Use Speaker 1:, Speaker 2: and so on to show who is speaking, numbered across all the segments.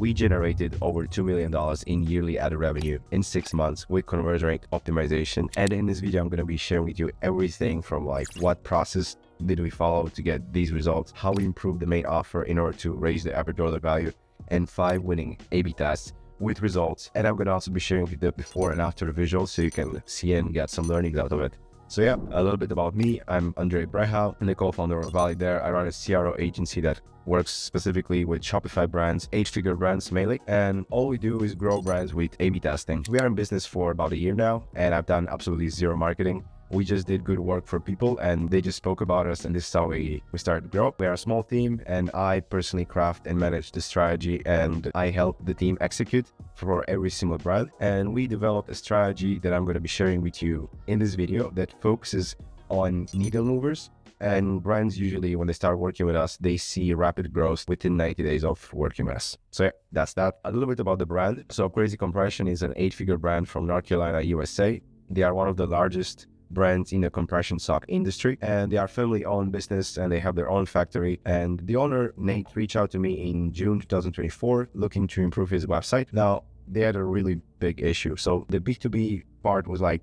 Speaker 1: we generated over $2 million in yearly ad revenue in 6 months with conversion rate optimization. And in this video, I'm going to be sharing with you everything from like what process did we follow to get these results, how we improved the main offer in order to raise the average order value, and 5 winning A/B tests with results. And I'm going to also be sharing with the before and after visuals so you can see and get some learnings out of it. So yeah, a little bit about me. I'm Andre Brejao. I'm the co-founder of Valley there. I run a CRO agency that works specifically with Shopify brands, 8-figure brands mainly. And all we do is grow brands with A/B testing. We are in business for about a year now, and I've done absolutely zero marketing. We just did good work for people and they just spoke about us, and this is how we started to grow. We are a small team, and I personally craft and manage the strategy, and I help the team execute for every single brand. And we developed a strategy that I'm going to be sharing with you in this video that focuses on needle movers. And brands usually, when they start working with us, they see rapid growth within 90 days of working with us. So yeah, that's that. A little bit about the brand. So Crazy Compression is an 8-figure brand from North Carolina, USA. They are one of the largest brands in the compression sock industry, and they are family-owned business, and they have their own factory. And the owner, Nate, reached out to me in June 2024 looking to improve his website. Now, they had a really big issue. So the B2B part was like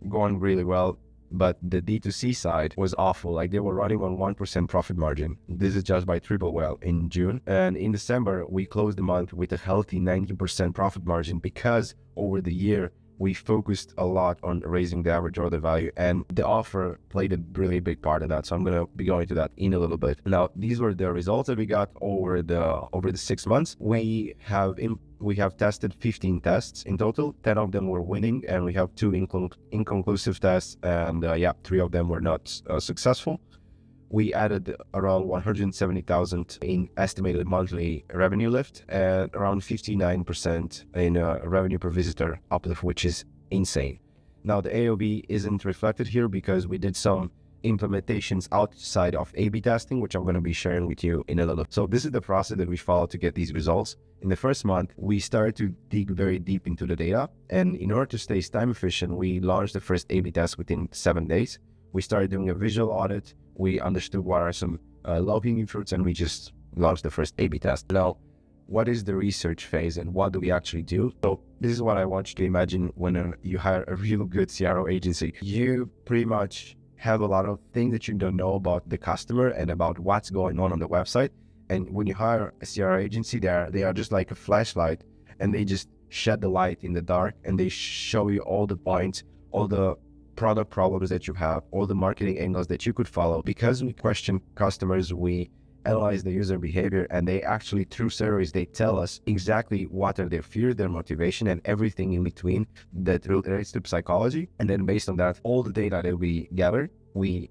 Speaker 1: going really well, but the D2C side was awful. Like they were running on 1% profit margin. This is just by triple well in June. And in December, we closed the month with a healthy 90% profit margin because over the year, we focused a lot on raising the average order value, and the offer played a really big part of that. So I'm going to be going to that in a little bit. Now, these were the results that we got over the 6 months. We have tested 15 tests in total. 10 of them were winning, and we have 2 inconclusive tests, and 3 of them were not successful. We added around 170,000 in estimated monthly revenue lift and around 59% in revenue per visitor uplift, which is insane. Now, the AOV isn't reflected here because we did some implementations outside of A/B testing, which I'm going to be sharing with you in a little. So this is the process that we follow to get these results. In the first month, we started to dig very deep into the data. And in order to stay time efficient, we launched the first A/B test within 7 days. We started doing a visual audit. We understood what are some low-hanging fruits, and we just launched the first A/B test. Now, what is the research phase and what do we actually do? So this is what I want you to imagine when you hire a real good CRO agency. You pretty much have a lot of things that you don't know about the customer and about what's going on the website. And when you hire a CRO agency, they are just like a flashlight, and they just shed the light in the dark, and they show you all the points, all the product problems that you have, all the marketing angles that you could follow. Because we question customers, we analyze the user behavior, and they actually, through surveys, they tell us exactly what are their fears, their motivation, and everything in between that relates to psychology. And then based on that, all the data that we gather, we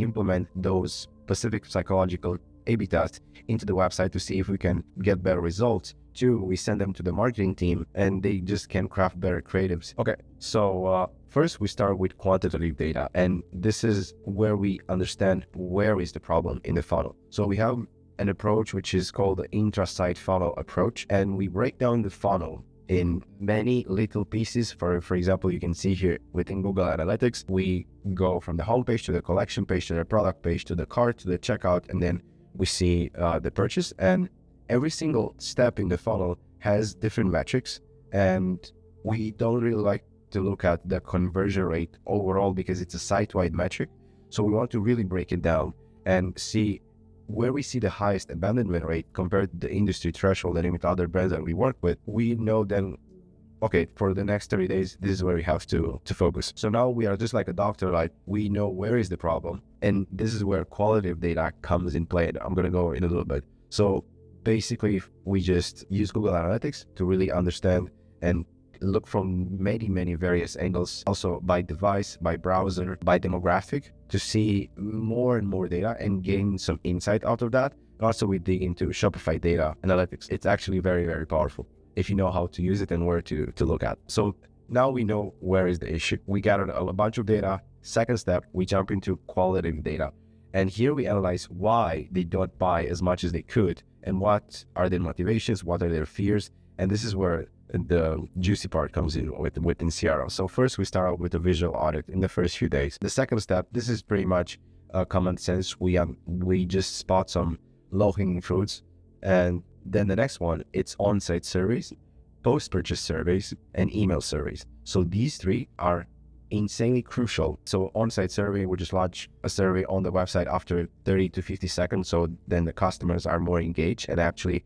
Speaker 1: implement those specific psychological A/B tests into the website to see if we can get better results. 2, we send them to the marketing team, and they just can craft better creatives. Okay, so first we start with quantitative data, and this is where we understand where is the problem in the funnel. So we have an approach which is called the intra-site funnel approach, and we break down the funnel in many little pieces. For example, you can see here within Google Analytics, we go from the homepage to the collection page to the product page to the cart to the checkout, and then we see the purchase. And every single step in the funnel has different metrics, and we don't really like to look at the conversion rate overall because it's a site-wide metric. So we want to really break it down and see where we see the highest abandonment rate compared to the industry threshold and with other brands that we work with. We know then, okay, for the next 30 days, this is where we have to focus. So now we are just like a doctor, like we know where is the problem. And this is where qualitative data comes in play. I'm going to go in a little bit. So basically, we just use Google Analytics to really understand and look from many various angles, also by device, by browser, by demographic, to see more and more data and gain some insight out of that. Also, we dig into Shopify data analytics. It's actually very powerful if you know how to use it and where to look at. So now we know where is the issue. We gathered a bunch of data. Second step, we jump into qualitative data. And here we analyze why they don't buy as much as they could, and what are their motivations, what are their fears. And this is where the juicy part comes in within CRO. So first we start out with a visual audit in the first few days. The second step, this is pretty much common sense. We just spot some low-hanging fruits, and Then the next one, it's on-site surveys, post-purchase surveys, and email surveys. So these three are insanely crucial. So on-site survey, we just launch a survey on the website after 30 to 50 seconds. So then the customers are more engaged and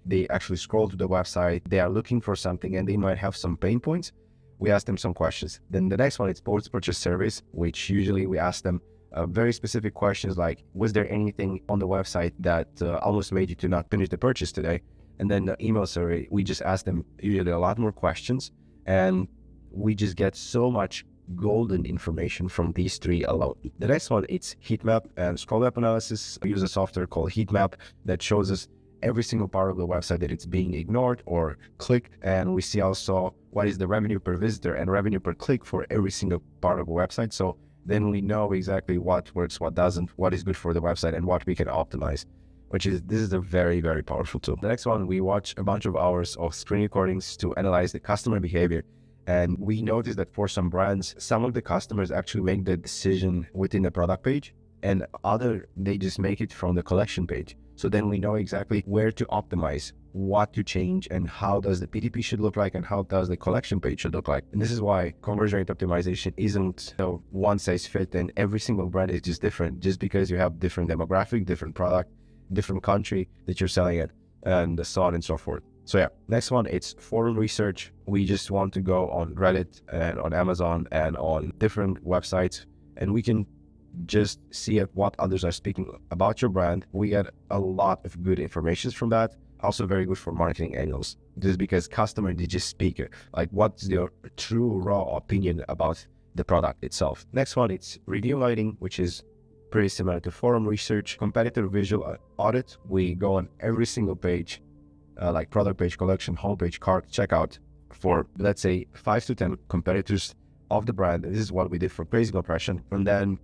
Speaker 1: they actually scroll to the website. They are looking for something and they might have some pain points. We ask them some questions. Then the next one is post-purchase surveys, which usually we ask them very specific questions like, was there anything on the website that almost made you to not finish the purchase today? And then the email survey, we just ask them usually a lot more questions, and we just get so much golden information from these three alone. The next one, it's heat map and scroll map analysis. We use a software called heat map that shows us every single part of the website that it's being ignored or clicked. And we see also what is the revenue per visitor and revenue per click for every single part of the website. So then we know exactly what works, what doesn't, what is good for the website, and what we can optimize, this is a very, very powerful tool. The next one, we watch a bunch of hours of screen recordings to analyze the customer behavior. And we noticed that for some brands, some of the customers actually make the decision within the product page, and they just make it from the collection page. So then we know exactly where to optimize, what to change, and how does the PDP should look like, and how does the collection page should look like. And this is why conversion rate optimization isn't one size fit, and every single brand is just different, just because you have different demographic, different product, different country that you're selling it, and so on and so forth. So yeah, next one, it's forum research. We just want to go on Reddit and on Amazon and on different websites, and we can just see what others are speaking about your brand. We get a lot of good information from that. Also very good for marketing angles, just because customer, they just speak like what's their true raw opinion about the product itself. Next one, it's review lighting, which is pretty similar to forum research. Competitor visual audit, we go on every single page, like product page, collection, homepage, cart, checkout, for let's say 5 to 10 competitors of the brand. This is what we did for Crazy Compression. And then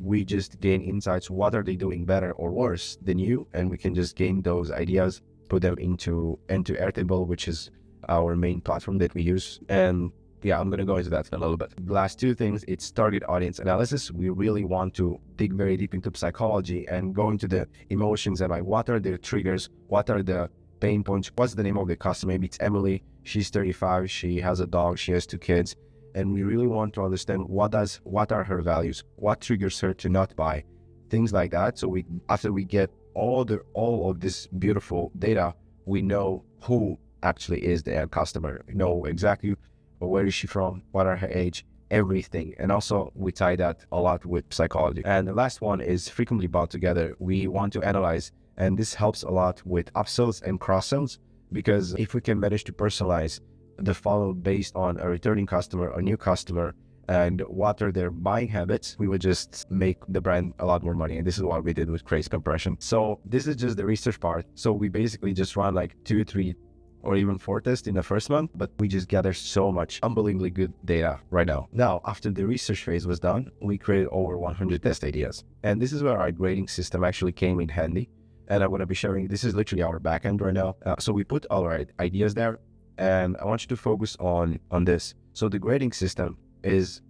Speaker 1: we just gain insights. What are they doing better or worse than you? And we can just gain those ideas, put them into Airtable, which is our main platform that we use. And yeah, I'm going to go into that in a little bit. The last two things, it's target audience analysis. We really want to dig very deep into psychology and go into the emotions and like what are their triggers, what are the pain points, what's the name of the customer. Maybe it's Emily, she's 35, she has a dog, she has 2 kids. And we really want to understand what are her values, what triggers her to not buy, things like that. So after we get all of this beautiful data, we know who actually is the end customer, we know exactly where is she from, what are her age, everything. And also we tie that a lot with psychology. And the last one is frequently bought together. We want to analyze, and this helps a lot with upsells and cross-sells, because if we can manage to personalize the funnel based on a returning customer or new customer and what are their buying habits, we would just make the brand a lot more money. And this is what we did with Crazy Compression. So this is just the research part. So we basically just run like 2, 3, or even 4 tests in the first month, but we just gather so much unbelievably good data right now. Now, after the research phase was done, we created over 100 test ideas. And this is where our grading system actually came in handy. And I'm going to be sharing, this is literally our backend right now. So we put all our ideas there, and I want you to focus on this. So the grading system was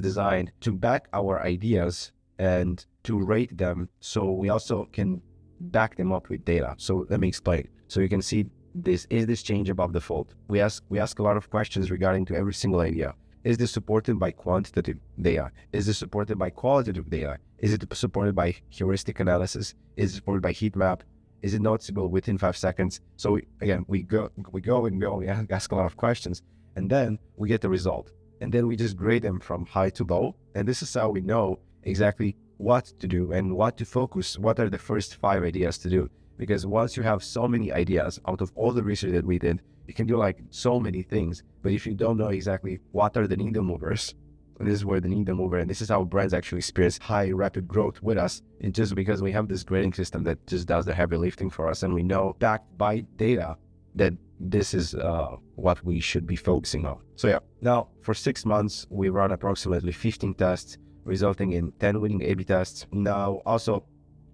Speaker 1: designed to back our ideas and to rate them, so we also can back them up with data. So let me explain. So you can see this, is this change above default? We ask a lot of questions regarding to every single idea. Is this supported by quantitative data? Is this supported by qualitative data? Is it supported by heuristic analysis? Is it supported by heat map? Is it noticeable within 5 seconds? So we go, we ask a lot of questions, and then we get the result. And then we just grade them from high to low. And this is how we know exactly what to do and what to focus. What are the first 5 ideas to do? Because once you have so many ideas out of all the research that we did, you can do like so many things. But if you don't know exactly what are the needle movers, and this is where the needle mover, and this is how brands actually experience high rapid growth with us. And just because we have this grading system that just does the heavy lifting for us, and we know backed by data that this is what we should be focusing on. So yeah, now for 6 months, we run approximately 15 tests, resulting in 10 winning A/B tests. Now, also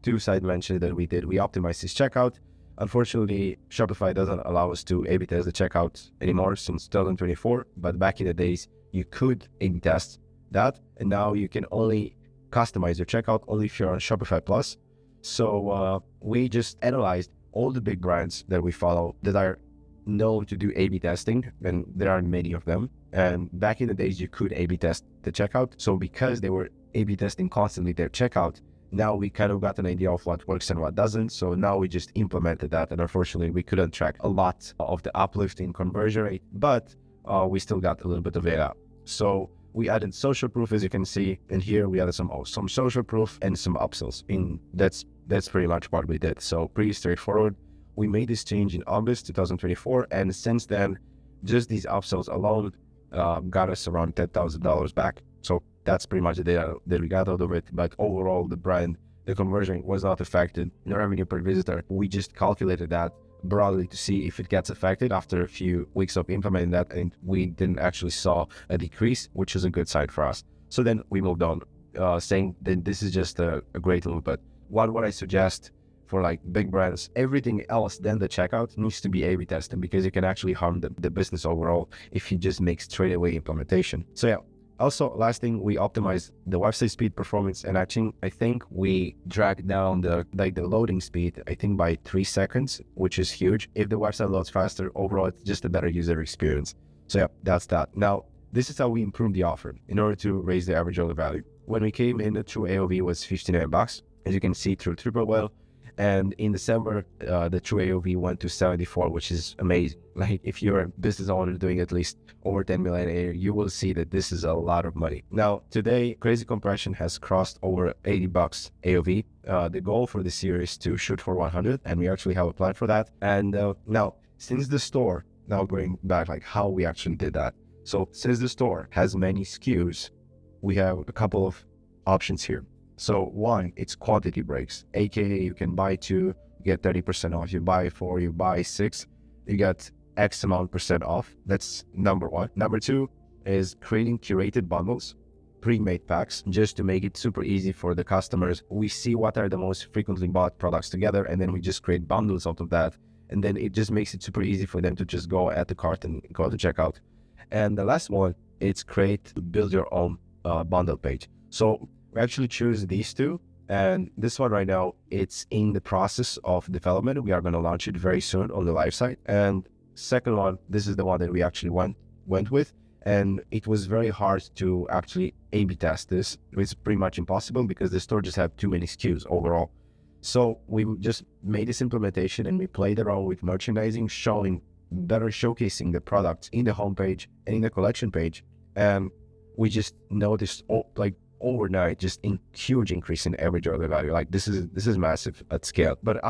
Speaker 1: 2 side mentions that we did. We optimized this checkout. Unfortunately, Shopify doesn't allow us to A/B test the checkout anymore since 2024, but back in the days, you could A/B test that, and now you can only customize your checkout only if you're on Shopify Plus. So we just analyzed all the big brands that we follow that are known to do A/B testing, and there are many of them. And back in the days, you could A/B test the checkout. So because they were A/B testing constantly their checkout, now we kind of got an idea of what works and what doesn't. So now we just implemented that. And unfortunately, we couldn't track a lot of the uplift in conversion rate, but we still got a little bit of data. So we added social proof, as you can see, and here we added some social proof and some upsells. That's pretty much what we did. So pretty straightforward. We made this change in August 2024, and since then, just these upsells alone got us around $10,000 back. So that's pretty much the data that we got out of it. But overall, the conversion was not affected. The revenue per visitor, we just calculated that broadly to see if it gets affected after a few weeks of implementing that, and we didn't actually saw a decrease, which is a good sign for us. So then we moved on, saying that this is just a great move. But what I suggest for like big brands, everything else than the checkout needs to be A/B tested, because it can actually harm the business overall if you just make straight away implementation. So yeah. Also, last thing, we optimized the website speed, performance, and I think we dragged down the loading speed, I think by 3 seconds, which is huge. If the website loads faster, overall, it's just a better user experience. So yeah, that's that. Now, this is how we improved the offer in order to raise the average order value. When we came in, the true AOV was $59, as you can see through Triple Whale. And in December, the true AOV went to 74, which is amazing. Like if you're a business owner doing at least over 10 million a year, you will see that this is a lot of money. Now, today, Crazy Compression has crossed over $80 AOV. The goal for this year is to shoot for 100, and we actually have a plan for that. And now, since the store, now going back, like how we actually did that. So since the store has many SKUs, we have a couple of options here. So one, it's quantity breaks, aka you can buy 2, you get 30% off. You buy 4, you buy 6, you get X amount % off. That's number one. Number two is creating curated bundles, pre-made packs, just to make it super easy for the customers. We see what are the most frequently bought products together, and then we just create bundles out of that. And then it just makes it super easy for them to just go at the cart and go to checkout. And the last one, it's build your own bundle page. So we actually choose these two, and this one right now, it's in the process of development. We are going to launch it very soon on the live site. And second one, this is the one that we actually went with, and it was very hard to actually A/B test this. It's pretty much impossible because the store just had too many SKUs overall. So we just made this implementation, and we played around with merchandising, showcasing the products in the homepage and in the collection page, and we just noticed overnight just huge increase in average order value. Like this is massive at scale. But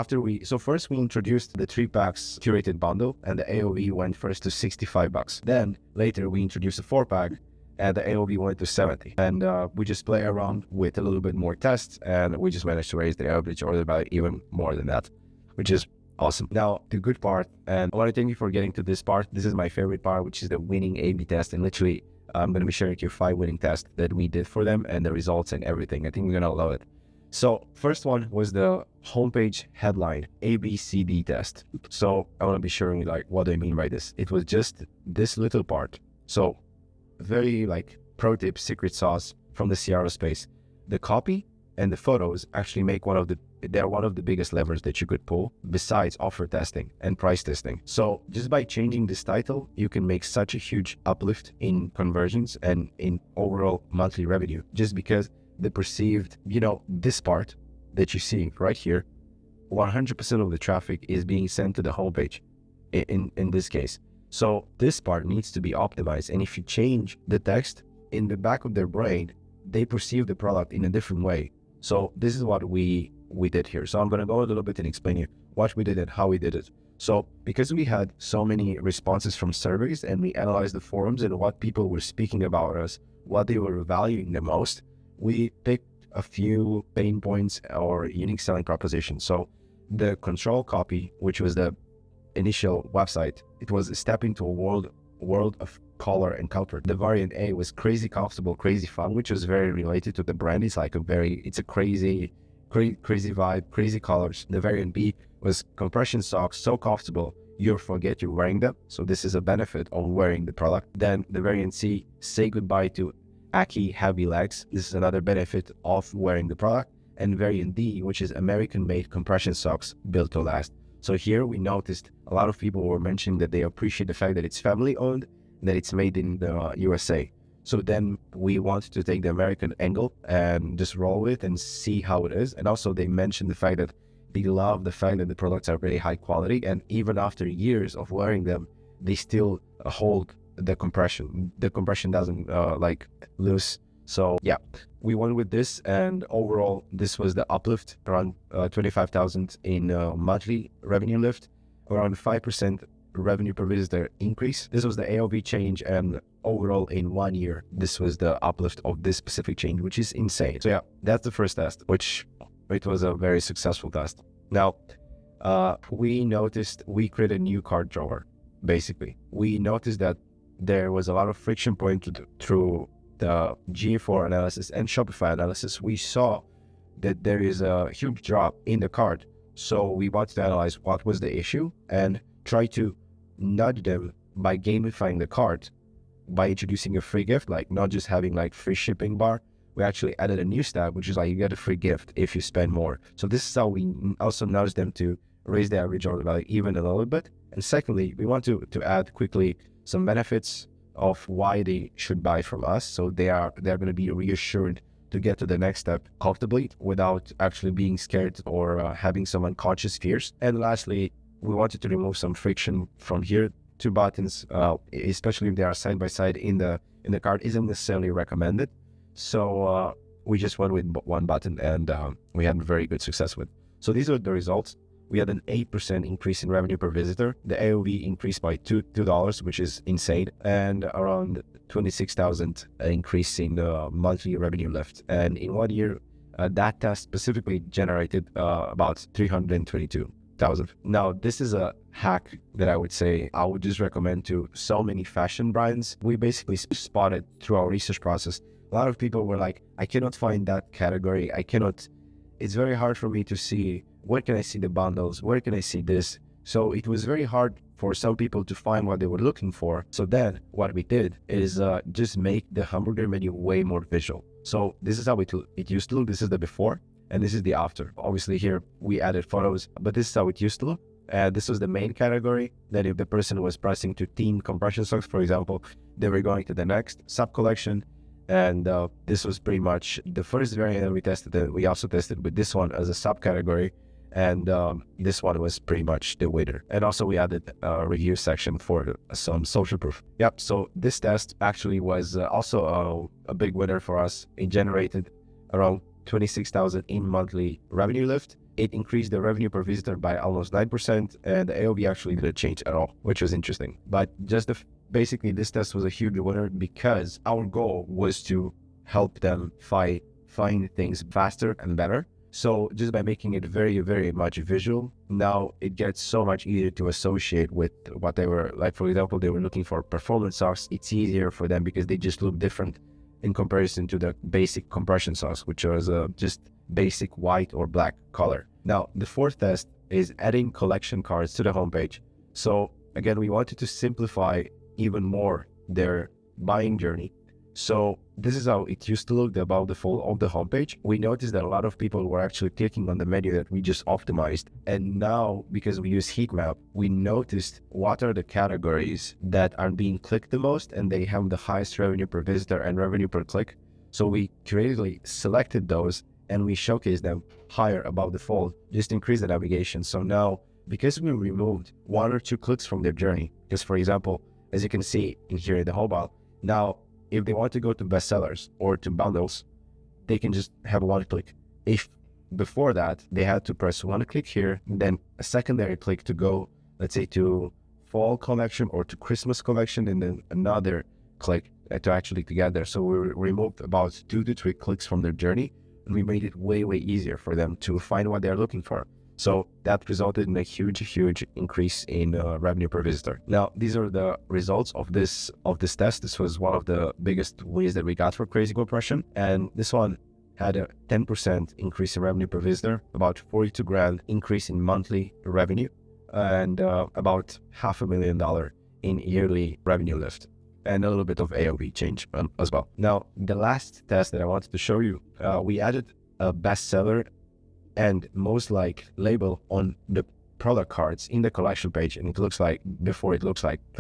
Speaker 1: first we introduced the 3 packs curated bundle, and the AOV went first to $65. Then later we introduced a 4-pack, and the AOV went to 70. And we just play around with a little bit more tests, and we just managed to raise the average order value even more than that, which is awesome. Now, the good part, and I want to thank you for getting to this part. This is my favorite part, which is the winning A/B test. And literally, I'm going to be sharing you 5 winning tests that we did for them and the results and everything. I think you're going to love it. So first one was the homepage headline ABCD test. So I want to be sharing you what do I mean by this? It was just this little part. So very pro tip, secret sauce from the CRO space. The copy and the photos actually make they're one of the biggest levers that you could pull besides offer testing and price testing. So just by changing this title, you can make such a huge uplift in conversions and in overall monthly revenue, just because the perceived, this part that you see right here, 100% of the traffic is being sent to the homepage in this case. So this part needs to be optimized. And if you change the text in the back of their brain, they perceive the product in a different way. So this is what we did here. So I'm going to go a little bit and explain you what we did and how we did it. So because we had so many responses from surveys, and we analyzed the forums and what people were speaking about us, what they were valuing the most, we picked a few pain points or unique selling propositions. So the control copy, which was the initial website, it was a step into a world of color and comfort. The variant A was crazy comfortable, crazy fun, which was very related to the brand. It's a crazy vibe, crazy colors. The variant B was compression socks, so comfortable you forget you're wearing them. So this is a benefit of wearing the product. Then the variant C, say goodbye to achy heavy legs. This is another benefit of wearing the product. And variant D, which is American-made compression socks built to last. So here we noticed a lot of people were mentioning that they appreciate the fact that it's family owned, that it's made in the USA. So then we wanted to take the American angle and just roll with it and see how it is. And also they mentioned the fact that they love the fact that the products are very high quality, and even after years of wearing them, they still hold the compression. The compression doesn't like lose. So yeah, we went with this, and overall this was the uplift, around 25,000 in monthly revenue lift, around 5% revenue per visitor increase. This was the AOV change, and overall in 1 year this was the uplift of this specific change, which is insane. So yeah, that's the first test, which it was a very successful test. Now we noticed we created a new cart drawer. Basically we noticed that there was a lot of friction point through the GA4 analysis and Shopify analysis. We saw that there is a huge drop in the cart, so we wanted to analyze what was the issue and try to nudge them by gamifying the cart, by introducing a free gift, like not just having like free shipping bar. We actually added a new step, which is like you get a free gift if you spend more. So this is how we also nudge them to raise the average order value even a little bit. And secondly, we want to add quickly some benefits of why they should buy from us, so they're going to be reassured to get to the next step comfortably without actually being scared or having some unconscious fears. And lastly, we wanted to remove some friction from here. Two buttons, especially if they are side by side in the cart, isn't necessarily recommended. So we just went with one button, and we had very good success with. So these are the results. We had an 8% increase in revenue per visitor. The AOV increased by $2, which is insane, and around 26,000 increase in monthly revenue lift. And in 1 year, that test specifically generated about 322,000. Now, this is a hack that I would say I would just recommend to so many fashion brands. We basically spotted through our research process, a lot of people were like, I cannot find that category. It's very hard for me to see, where can I see the bundles? Where can I see this? So it was very hard for some people to find what they were looking for. So then what we did is just make the hamburger menu way more visual. So this is how it used to look. This is the before, and this is the after. Obviously here we added photos, but this is how it used to look. This was the main category. Then if the person was pressing to team compression socks, for example, they were going to the next sub collection. And this was pretty much the first variant that we tested. And we also tested with this one as a subcategory, and this one was pretty much the winner. And also we added a review section for some social proof. Yep, so this test actually was also a big winner for us. It generated around 26,000 in monthly revenue lift. It increased the revenue per visitor by almost 9%, and the AOV actually didn't change at all, which was interesting. But just basically this test was a huge winner because our goal was to help them find things faster and better. So just by making it very, very much visual, now it gets so much easier to associate with what they were like. For example, they were looking for performance socks. It's easier for them because they just look different in comparison to the basic compression socks, which was just basic white or black color. Now, the fourth test is adding collection cards to the homepage. So again, we wanted to simplify even more their buying journey. So this is how it used to look about the full of the homepage. We noticed that a lot of people were actually clicking on the menu that we just optimized. And now, because we use heat map, we noticed what are the categories that are being clicked the most, and they have the highest revenue per visitor and revenue per click. So we creatively selected those and we showcased them higher above the fold, just increase the navigation. So now, because we removed 1 or 2 clicks from their journey, because for example, as you can see in here in the mobile, now if they want to go to bestsellers or to bundles, they can just have 1 click. If before that, they had to press 1 click here, then a secondary click to go, let's say, to fall collection or to Christmas collection, and then another click to actually together. So we removed about 2 to 3 clicks from their journey, and we made it way, way easier for them to find what they're looking for. So that resulted in a huge increase in revenue per visitor. Now, these are the results of this test. This was one of the biggest wins that we got for Crazy Compression. And this one had a 10% increase in revenue per visitor, about 42 grand increase in monthly revenue, and about $500,000 in yearly revenue lift, and a little bit of AOV change as well. Now, the last test that I wanted to show you, we added a bestseller and most like label on the product cards in the collection page, and it looks like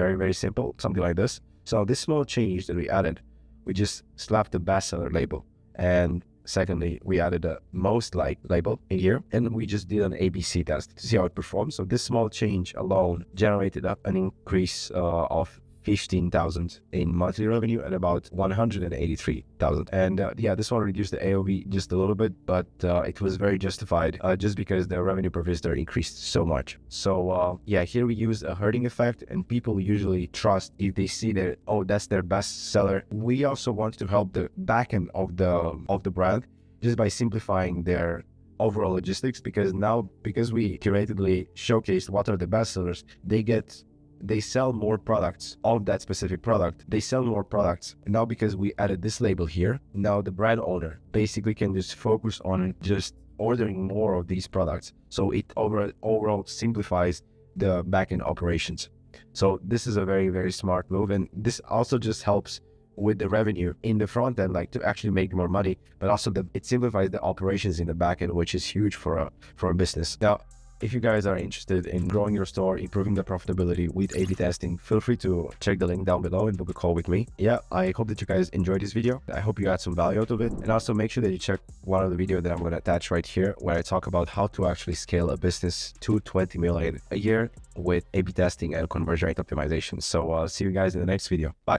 Speaker 1: very, very simple, something like this. So this small change that we added, we just slapped the bestseller label, and secondly, we added a most liked label in here, and we just did an ABC test to see how it performs. So this small change alone generated up an increase of 15,000 in monthly revenue and about 183,000. And yeah, this one reduced the AOV just a little bit, but it was very justified just because the revenue per visitor increased so much. So yeah, here we use a herding effect, and people usually trust if they see that, oh, that's their best seller. We also want to help the backend of the brand just by simplifying their overall logistics, because we curatedly showcased what are the best sellers, they sell more products of that specific product. They sell more products. And now because we added this label here, now the brand owner basically can just focus on just ordering more of these products. So it overall simplifies the backend operations. So this is a very, very smart move. And this also just helps with the revenue in the front end, like to actually make more money, but also it simplifies the operations in the backend, which is huge for a business. Now, if you guys are interested in growing your store, improving the profitability with A/B testing, feel free to check the link down below and book a call with me. Yeah, I hope that you guys enjoyed this video. I hope you got some value out of it. And also make sure that you check one of the videos that I'm going to attach right here, where I talk about how to actually scale a business to 20 million a year with A/B testing and conversion rate optimization. So see you guys in the next video. Bye.